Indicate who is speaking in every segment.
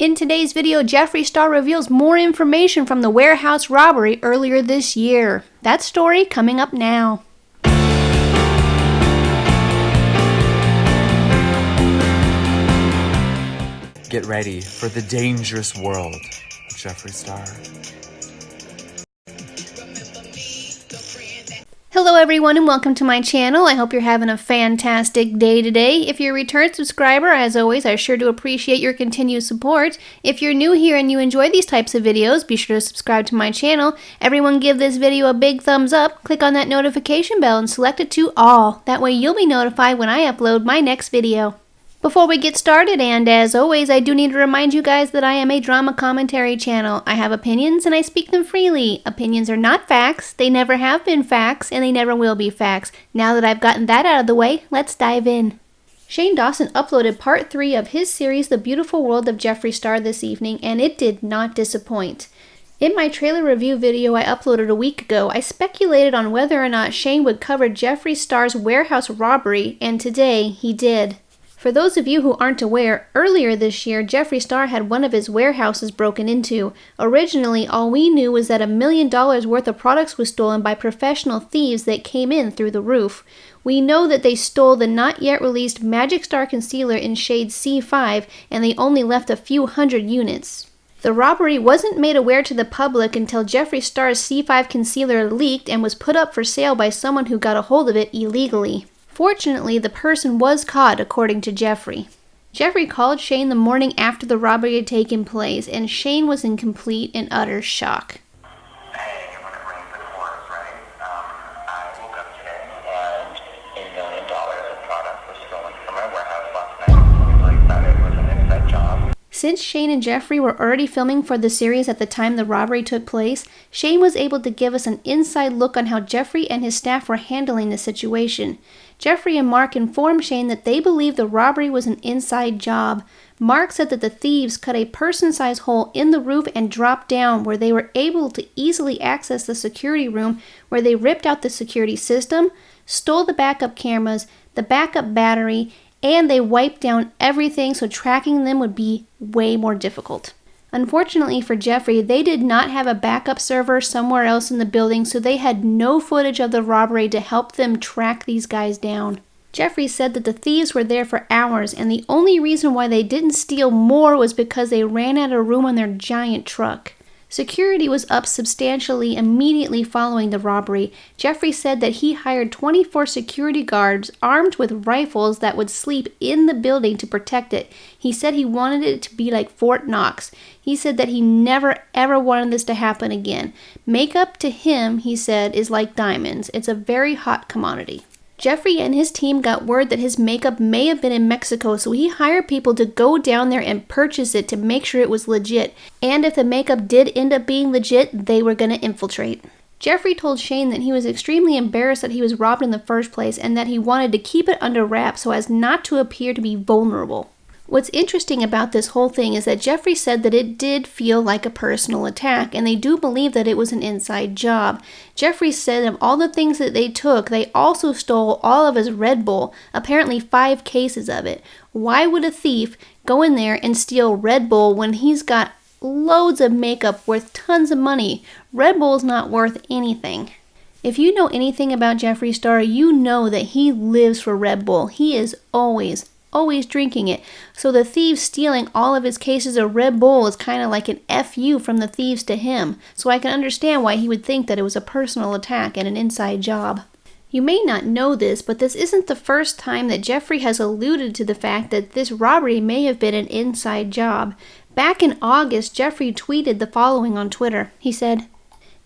Speaker 1: In today's video, Jeffree Star reveals more information from the warehouse robbery earlier this year. That story coming up now.
Speaker 2: Get ready for the dangerous world of Jeffree Star.
Speaker 1: Hello everyone and welcome to my channel. I hope you're having a fantastic day today. If you're a returned subscriber, as always, I sure do appreciate your continued support. If you're new here and you enjoy these types of videos, be sure to subscribe to my channel. Everyone give this video a big thumbs up, click on that notification bell and select it to all. That way you'll be notified when I upload my next video. Before we get started, and as always, I do need to remind you guys that I am a drama commentary channel. I have opinions and I speak them freely. Opinions are not facts, they never have been facts, and they never will be facts. Now that I've gotten that out of the way, let's dive in. Shane Dawson uploaded part 3 of his series, The Beautiful World of Jeffree Star, this evening, and it did not disappoint. In my trailer review video I uploaded a week ago, I speculated on whether or not Shane would cover Jeffree Star's warehouse robbery, and today he did. For those of you who aren't aware, earlier this year, Jeffree Star had one of his warehouses broken into. Originally, all we knew was that $1 million worth of products was stolen by professional thieves that came in through the roof. We know that they stole the not yet released Magic Star Concealer in shade C5, and they only left a few hundred units. The robbery wasn't made aware to the public until Jeffree Star's C5 concealer leaked and was put up for sale by someone who got a hold of it illegally. Fortunately, the person was caught, according to Jeffree. Jeffree called Shane the morning after the robbery had taken place, and Shane was in complete and utter shock.
Speaker 3: Hey, when it rains it pours, right? I woke up today and $1 million of product was stolen from my warehouse last night. I really thought it was an inside job.
Speaker 1: Since Shane and Jeffree were already filming for the series at the time the robbery took place, Shane was able to give us an inside look on how Jeffree and his staff were handling the situation. Jeffree and Mark informed Shane that they believed the robbery was an inside job. Mark said that the thieves cut a person-sized hole in the roof and dropped down, where they were able to easily access the security room, where they ripped out the security system, stole the backup cameras, the backup battery, and they wiped down everything, so tracking them would be way more difficult. Unfortunately for Jeffree, they did not have a backup server somewhere else in the building, so they had no footage of the robbery to help them track these guys down. Jeffree said that the thieves were there for hours, and the only reason why they didn't steal more was because they ran out of room on their giant truck. Security was up substantially immediately following the robbery. Jeffree said that he hired 24 security guards armed with rifles that would sleep in the building to protect it. He said he wanted it to be like Fort Knox. He said that he never ever wanted this to happen again. Makeup to him, he said, is like diamonds. It's a very hot commodity. Jeffree and his team got word that his makeup may have been in Mexico, so he hired people to go down there and purchase it to make sure it was legit. And if the makeup did end up being legit, they were going to infiltrate. Jeffree told Shane that he was extremely embarrassed that he was robbed in the first place and that he wanted to keep it under wraps so as not to appear to be vulnerable. What's interesting about this whole thing is that Jeffree said that it did feel like a personal attack, and they do believe that it was an inside job. Jeffree said of all the things that they took, they also stole all of his Red Bull, apparently 5 cases of it. Why would a thief go in there and steal Red Bull when he's got loads of makeup worth tons of money? Red Bull's not worth anything. If you know anything about Jeffree Star, you know that he lives for Red Bull. He is always drinking it. So the thieves stealing all of his cases of Red Bull is kind of like an FU from the thieves to him. So I can understand why he would think that it was a personal attack and an inside job. You may not know this, but this isn't the first time that Jeffree has alluded to the fact that this robbery may have been an inside job. Back in August, Jeffree tweeted the following on Twitter. He said,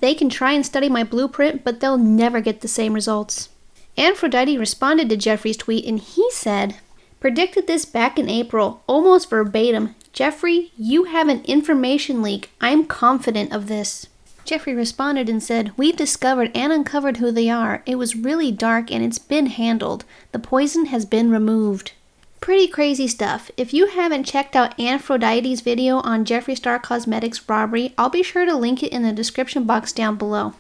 Speaker 1: "They can try and study my blueprint, but they'll never get the same results." Aphrodite responded to Jeffree's tweet and he said, "Predicted this back in April, almost verbatim. Jeffree, you have an information leak. I'm confident of this." Jeffree responded and said, "We've discovered and uncovered who they are. It was really dark and it's been handled. The poison has been removed." Pretty crazy stuff. If you haven't checked out Aphrodite's video on Jeffree Star Cosmetics robbery, I'll be sure to link it in the description box down below.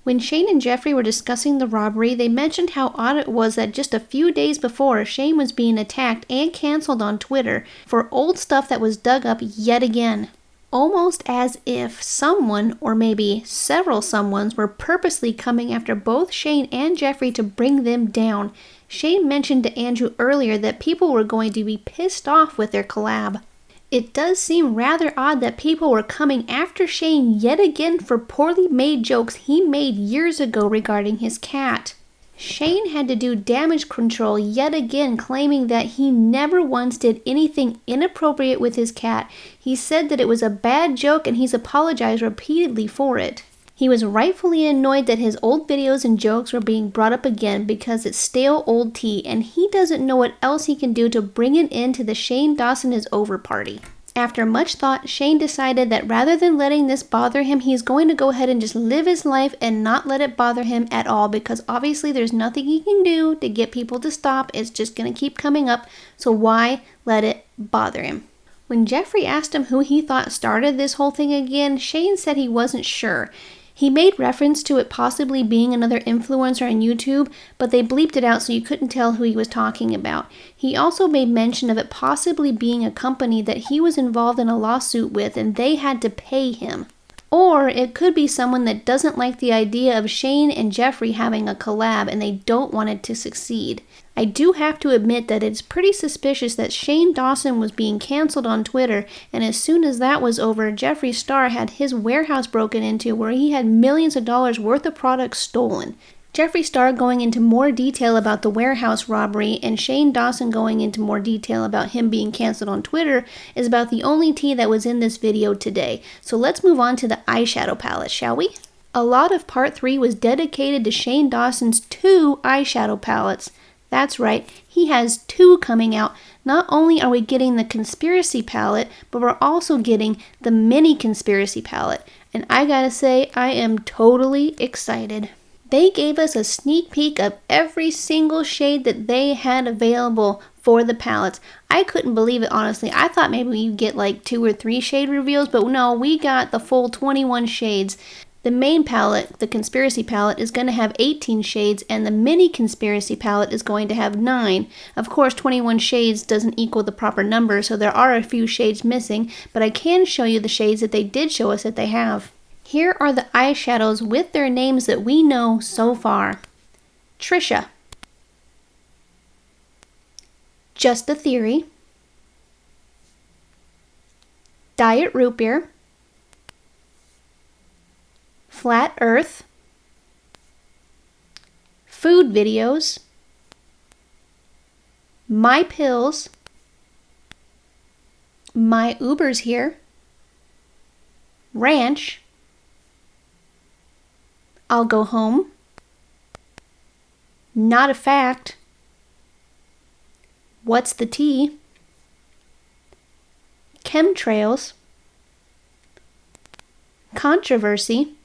Speaker 1: When Shane and Jeffree were discussing the robbery, they mentioned how odd it was that just a few days before, Shane was being attacked and canceled on Twitter for old stuff that was dug up yet again. Almost as if someone, or maybe several someones, were purposely coming after both Shane and Jeffree to bring them down. Shane mentioned to Andrew earlier that people were going to be pissed off with their collab. It does seem rather odd that people were coming after Shane yet again for poorly made jokes he made years ago regarding his cat. Shane had to do damage control yet again, claiming that he never once did anything inappropriate with his cat. He said that it was a bad joke and he's apologized repeatedly for it. He was rightfully annoyed that his old videos and jokes were being brought up again because it's stale old tea and he doesn't know what else he can do to bring an end to the Shane Dawson is over party. After much thought, Shane decided that rather than letting this bother him, he's going to go ahead and just live his life and not let it bother him at all, because obviously there's nothing he can do to get people to stop. It's just going to keep coming up, so why let it bother him? When Jeffree asked him who he thought started this whole thing again, Shane said he wasn't sure. He made reference to it possibly being another influencer on YouTube, but they bleeped it out so you couldn't tell who he was talking about. He also made mention of it possibly being a company that he was involved in a lawsuit with and they had to pay him. Or it could be someone that doesn't like the idea of Shane and Jeffree having a collab and they don't want it to succeed. I do have to admit that it's pretty suspicious that Shane Dawson was being canceled on Twitter, and as soon as that was over, Jeffree Star had his warehouse broken into where he had millions of dollars worth of products stolen. Jeffree Star going into more detail about the warehouse robbery and Shane Dawson going into more detail about him being canceled on Twitter is about the only tea that was in this video today. So let's move on to the eyeshadow palette, shall we? A lot of part 3 was dedicated to Shane Dawson's 2 eyeshadow palettes. That's right, he has 2 coming out. Not only are we getting the conspiracy palette, but we're also getting the mini conspiracy palette. And I gotta say, I am totally excited. They gave us a sneak peek of every single shade that they had available for the palettes. I couldn't believe it, honestly. I thought maybe we'd get like 2 or 3 shade reveals, but no, we got the full 21 shades. The main palette, the conspiracy palette, is going to have 18 shades, and the mini conspiracy palette is going to have 9. Of course, 21 shades doesn't equal the proper number, so there are a few shades missing, but I can show you the shades that they did show us that they have. Here are the eyeshadows with their names that we know so far. Trisha. Just a Theory. Diet Root Beer. Flat Earth, Food Videos, My Pills, My Uber's Here, Ranch, I'll Go Home, Not a Fact, What's the Tea, Chemtrails, Controversy,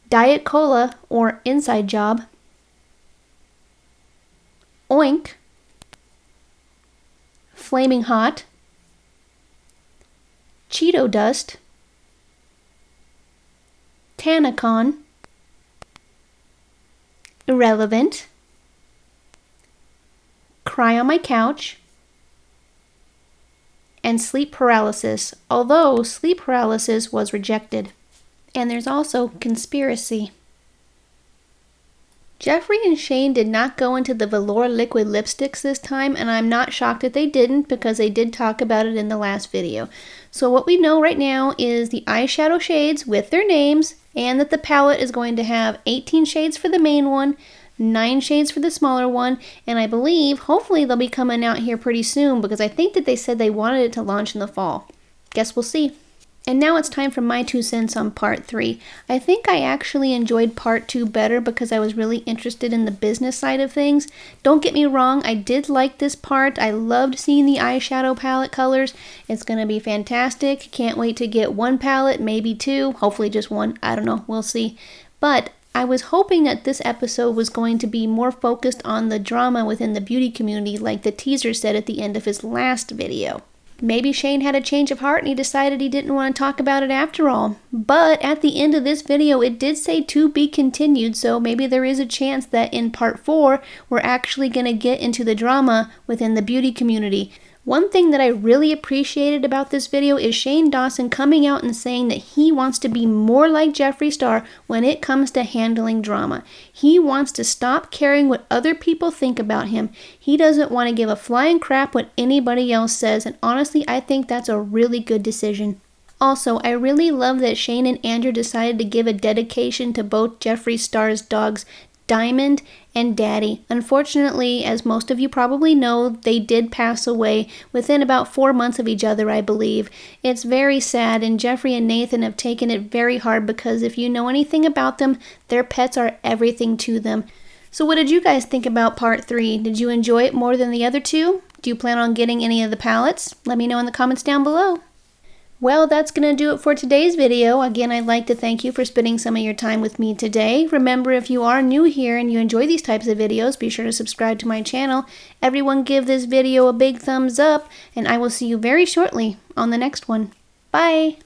Speaker 1: Diet Cola or Inside Job, Oink, Flaming Hot, Cheeto Dust, Tanacon, Irrelevant, Cry on My Couch, and Sleep Paralysis, although Sleep Paralysis was rejected. And there's also Conspiracy. Jeffree and Shane did not go into the velour liquid lipsticks this time, and I'm not shocked that they didn't because they did talk about it in the last video. So what we know right now is the eyeshadow shades with their names, and that the palette is going to have 18 shades for the main one, 9 shades for the smaller one, and I believe, hopefully they'll be coming out here pretty soon because I think that they said they wanted it to launch in the fall. Guess we'll see. And now it's time for my 2 cents on part 3. I think I actually enjoyed part 2 better because I was really interested in the business side of things. Don't get me wrong, I did like this part. I loved seeing the eyeshadow palette colors. It's going to be fantastic. Can't wait to get 1 palette, maybe 2, hopefully just 1. I don't know, we'll see. But I was hoping that this episode was going to be more focused on the drama within the beauty community like the teaser said at the end of his last video. Maybe Shane had a change of heart and he decided he didn't want to talk about it after all. But at the end of this video, it did say to be continued, so maybe there is a chance that in part 4, we're actually going to get into the drama within the beauty community. One thing that I really appreciated about this video is Shane Dawson coming out and saying that he wants to be more like Jeffree Star when it comes to handling drama. He wants to stop caring what other people think about him. He doesn't want to give a flying crap what anybody else says, and honestly, I think that's a really good decision. Also, I really love that Shane and Andrew decided to give a dedication to both Jeffree Star's dogs, Diamond and Daddy. Unfortunately, as most of you probably know, they did pass away within about 4 months of each other, I believe. It's very sad, and Jeffree and Nathan have taken it very hard because if you know anything about them, their pets are everything to them. So what did you guys think about part 3? Did you enjoy it more than the other two? Do you plan on getting any of the palettes? Let me know in the comments down below. Well, that's going to do it for today's video. Again, I'd like to thank you for spending some of your time with me today. Remember, if you are new here and you enjoy these types of videos, be sure to subscribe to my channel. Everyone give this video a big thumbs up, and I will see you very shortly on the next one. Bye!